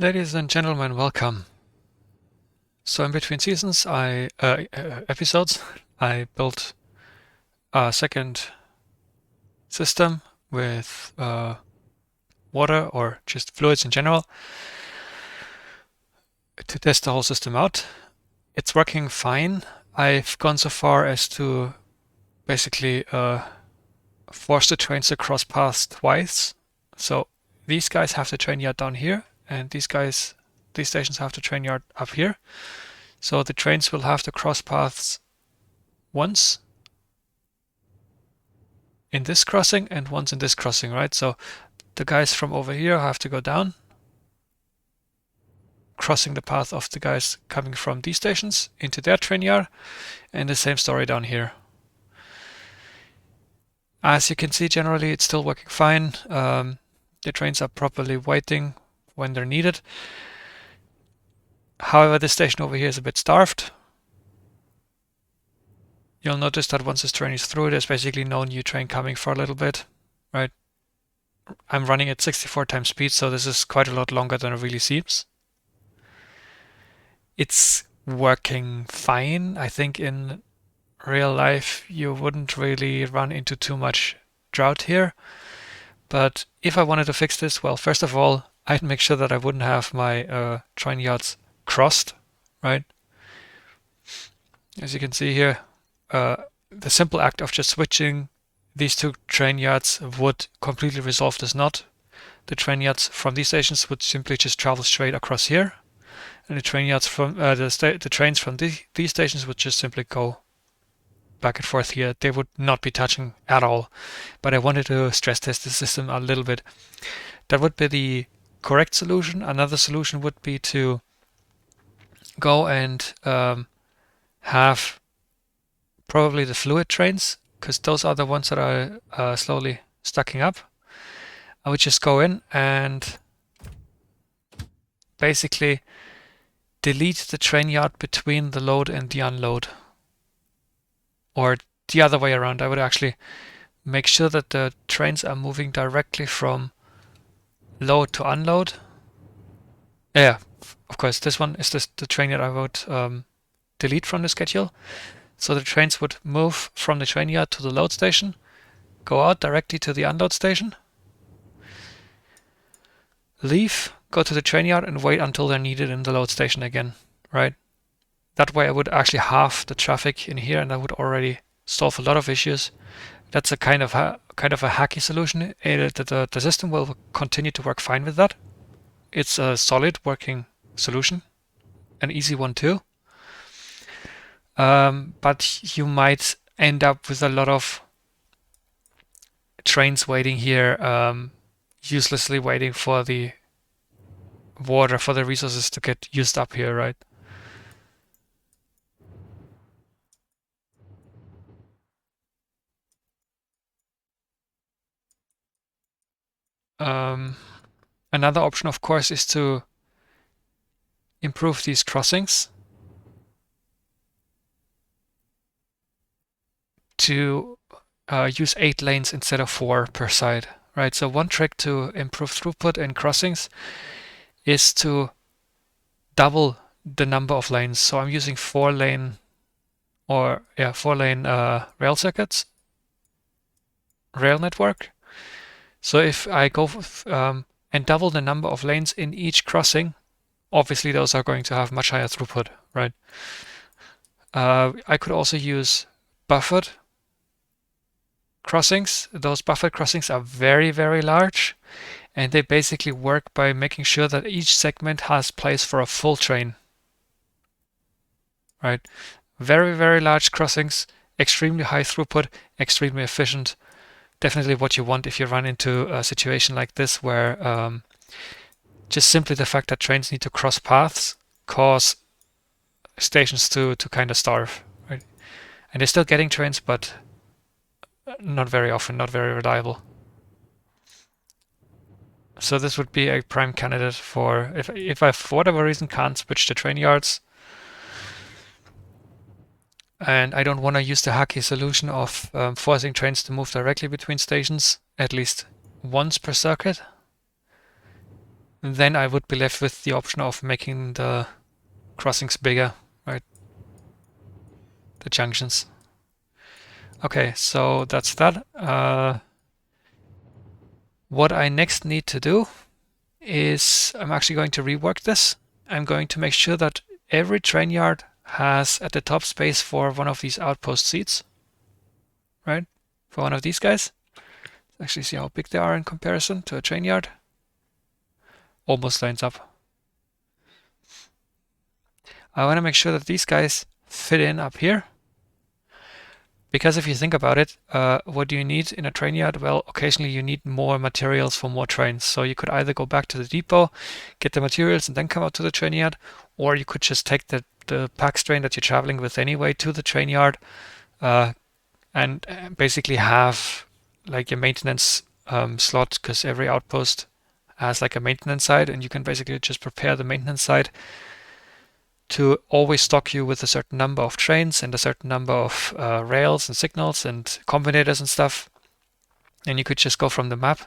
Ladies and gentlemen, welcome. So in between seasons, episodes, I built a second system with water or just fluids in general to test the whole system out. It's working fine. I've gone so far as to basically force the trains to cross paths twice. So these guys have the train yard down here, and these stations have the train yard up here. So the trains will have to cross paths once in this crossing and once in this crossing, right? So the guys from over here have to go down, crossing the path of the guys coming from these stations into their train yard, and the same story down here. As you can see, generally it's still working fine. The trains are properly waiting when they're needed. However, this station over here is a bit starved. You'll notice that once this train is through, there's basically no new train coming for a little bit, right? I'm running at 64 times speed, so this is quite a lot longer than it really seems. It's working fine. I think in real life you wouldn't really run into too much drought here. But if I wanted to fix this, well, first of all, I'd make sure that I wouldn't have my train yards crossed, right? As you can see here, the simple act of just switching these two train yards would completely resolve this knot. The train yards from these stations would simply just travel straight across here, and the train yards from the trains from these stations would just simply go back and forth here. They would not be touching at all. But I wanted to stress test the system a little bit. That would be the correct solution. Another solution would be to go and have probably the fluid trains, because those are the ones that are slowly stacking up. I would just go in and basically delete the train yard between the load and the unload. Or the other way around, I would actually make sure that the trains are moving directly from load to unload. Yeah, of course, this one is the train that I would delete from the schedule. So the trains would move from the train yard to the load station, go out directly to the unload station, leave, go to the train yard, and wait until they're needed in the load station again, right? That way I would actually halve the traffic in here, and that would already solve a lot of issues. That's a kind of a hacky solution. The system will continue to work fine with that. It's a solid working solution, an easy one too. But you might end up with a lot of trains waiting here, uselessly waiting for the water, for the resources to get used up here, right? Another option, of course, is to improve these crossings to use 8 lanes instead of 4 per side, right? So one trick to improve throughput in crossings is to double the number of lanes. So I'm using 4-lane rail circuits, rail network. So if I go and double the number of lanes in each crossing, obviously those are going to have much higher throughput, right? I could also use buffered crossings. Those buffered crossings are very, very large, and they basically work by making sure that each segment has place for a full train, right? Very, very large crossings, extremely high throughput, extremely efficient. Definitely what you want if you run into a situation like this where just simply the fact that trains need to cross paths cause stations to kind of starve, right? And they're still getting trains, but not very often, not very reliable. So this would be a prime candidate for if I, for whatever reason, can't switch the train yards, and I don't want to use the hacky solution of forcing trains to move directly between stations at least once per circuit. then I would be left with the option of making the crossings bigger, right? The junctions. Okay, so that's that. What I next need to do is I'm actually going to rework this. I'm going to make sure that every train yard has at the top space for one of these outpost seats, right? For one of these guys. Actually see how big they are in comparison to a train yard. Almost lines up. I want to make sure that these guys fit in up here. Because if you think about it, what do you need in a train yard? Well, occasionally you need more materials for more trains. So you could either go back to the depot, get the materials, and then come out to the train yard, or you could just take the pack train that you're traveling with anyway to the train yard, and basically have like a maintenance slot, because every outpost has like a maintenance side, and you can basically just prepare the maintenance side to always stock you with a certain number of trains and a certain number of rails and signals and combinators and stuff. And you could just go from the map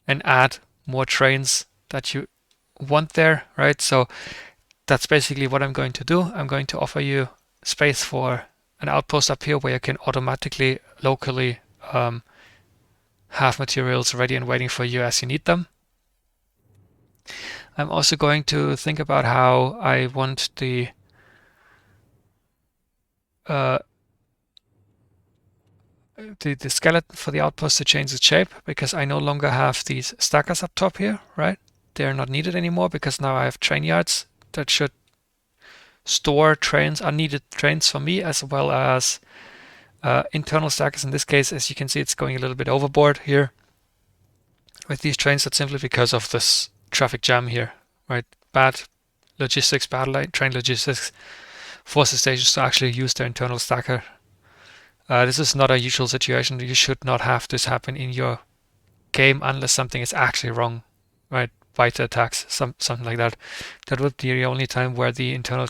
and add more trains that you want there, right? So that's basically what I'm going to do. I'm going to offer you space for an outpost up here where you can automatically, locally have materials ready and waiting for you as you need them. I'm also going to think about how I want uh, the skeleton for the outpost to change its shape, because I no longer have these stackers up top here, right? They're not needed anymore because now I have train yards that should store trains, unneeded trains for me, as well as internal stackers. In this case, as you can see, it's going a little bit overboard here with these trains. That's simply because of this traffic jam here, right? Bad logistics, bad train logistics forces stations to actually use their internal stacker. This is not a usual situation. You should not have this happen in your game unless something is actually wrong, right? Biter attacks, something like that. That would be the only time where the internal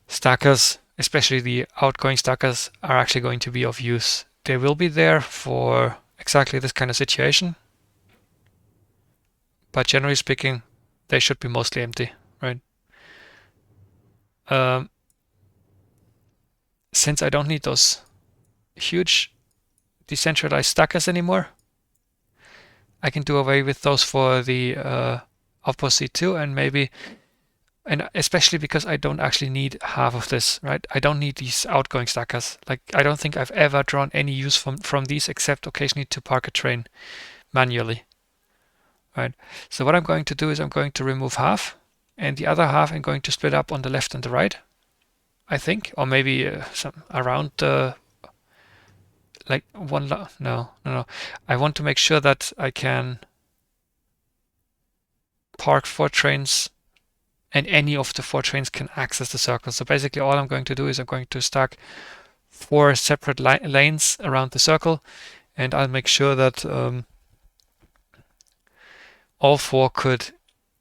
stackers, especially the outgoing stackers, are actually going to be of use. They will be there for exactly this kind of situation, but generally speaking, they should be mostly empty, right? Um, since I don't need those huge decentralized stackers anymore, I can do away with those for the Outpost C2, and especially because I don't actually need half of this, right? I don't need these outgoing stackers. Like, I don't think I've ever drawn any use from these except occasionally to park a train manually, right? So what I'm going to do is I'm going to remove half, and the other half I'm going to split up on the left and the right, I think, or maybe some around the like one. No. I want to make sure that I can park 4 trains and any of the 4 trains can access the circle. So basically all I'm going to do is I'm going to stack 4 separate lanes around the circle, and I'll make sure that all 4 could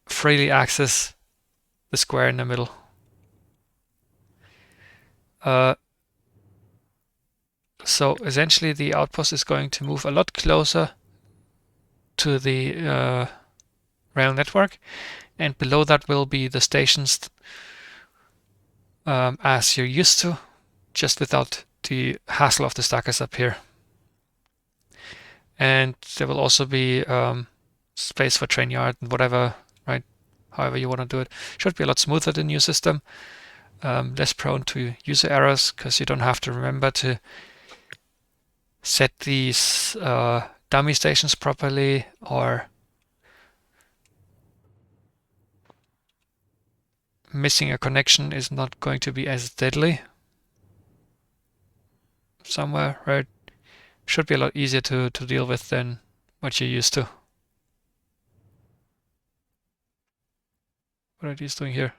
freely access the square in the middle. So essentially the outpost is going to move a lot closer to the rail network, and below that will be the stations as you're used to, just without the hassle of the stackers up here. And there will also be space for train yard and whatever, right? However you want to do it. Should be a lot smoother than new system, less prone to user errors because you don't have to remember to set these dummy stations properly, or missing a connection is not going to be as deadly somewhere, right? Should be a lot easier to deal with than what you're used to. What are these doing here?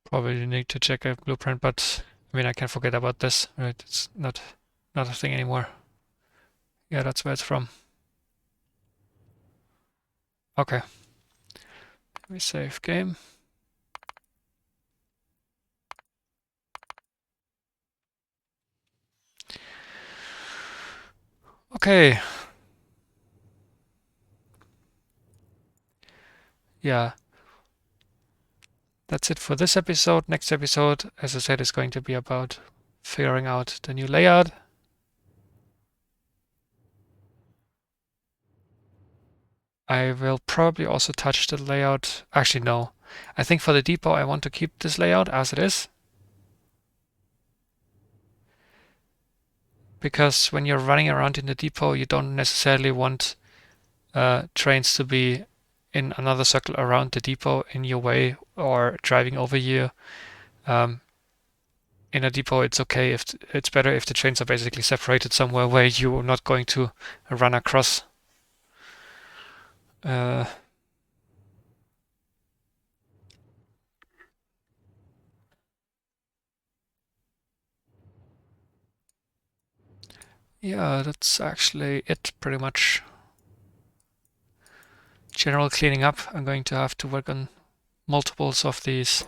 Probably need to check a blueprint, but I mean, I can forget about this, right? It's not a thing anymore. Yeah, that's where it's from. Okay. Let me save game. Okay. Yeah. That's it for this episode. Next episode, as I said, is going to be about figuring out the new layout. I will probably also touch the layout. Actually, no. I think for the depot, I want to keep this layout as it is. Because when you're running around in the depot, you don't necessarily want trains to be in another circle around the depot in your way or driving over you. Um, in a depot, it's okay if it's better if the trains are basically separated somewhere where you're not going to run across. Uh, yeah, that's actually it pretty much. General cleaning up. I'm going to have to work on multiples of these.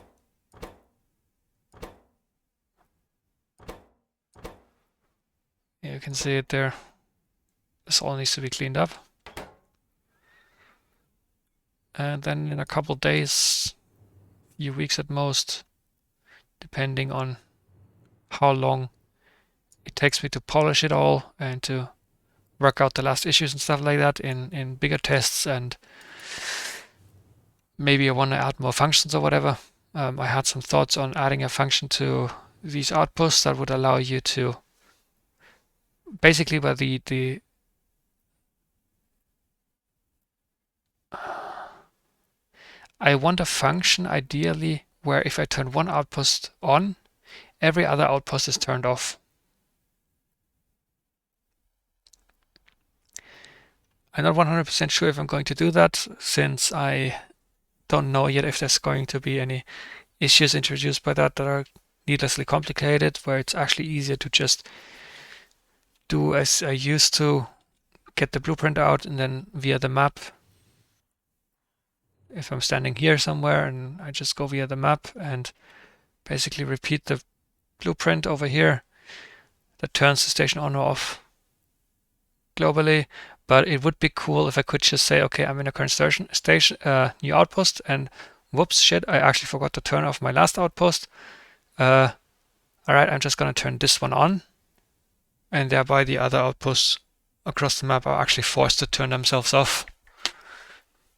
Yeah, you can see it there. This all needs to be cleaned up. And then in a couple days, few weeks at most, depending on how long it takes me to polish it all and to work out the last issues and stuff like that in bigger tests, and maybe I want to add more functions or whatever. I had some thoughts on adding a function to these outposts that would allow you to basically where the I want a function ideally where if I turn one outpost on, every other outpost is turned off. I'm not 100% sure if I'm going to do that, since I don't know yet if there's going to be any issues introduced by that are needlessly complicated, where it's actually easier to just do as I used to, get the blueprint out and then via the map. If I'm standing here somewhere and I just go via the map and basically repeat the blueprint over here that turns the station on or off globally. But it would be cool if I could just say, okay, I'm in a current station, new outpost, and whoops, shit, I actually forgot to turn off my last outpost. All right, I'm just gonna turn this one on, and thereby the other outposts across the map are actually forced to turn themselves off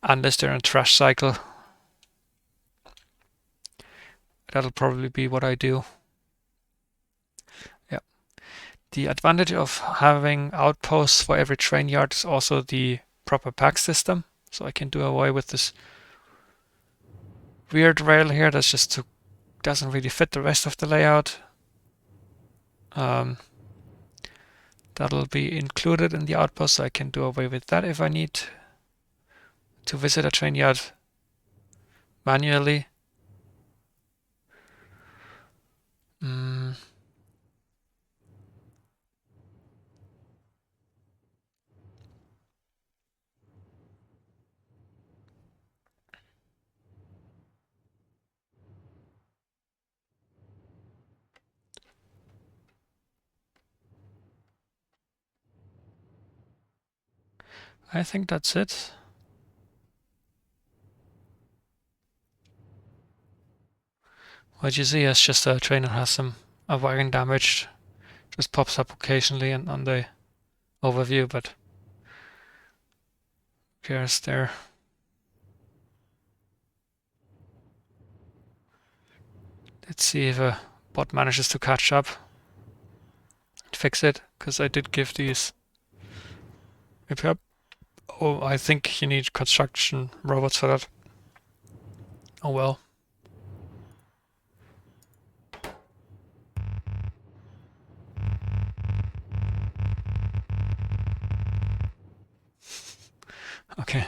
unless they're in a trash cycle. That'll probably be what I do. Yeah. The advantage of having outposts for every train yard is also the proper pack system. So I can do away with this weird rail here that's just doesn't really fit the rest of the layout. That'll be included in the outpost, so I can do away with that if I need to visit a train yard manually. I think that's it. What you see is just a train that has a wagon damaged. Just pops up occasionally and on the overview, but appears there. Let's see if a bot manages to catch up and fix it, because I did give these repair. Oh, I think you need construction robots for that. Oh well. Okay.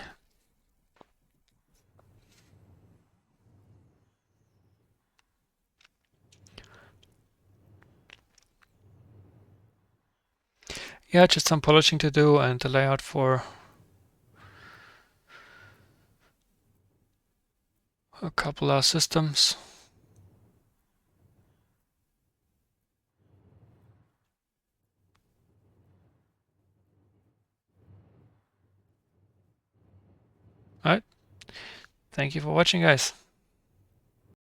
Yeah, just some polishing to do and the layout for a couple of systems. Alright, thank you for watching, guys.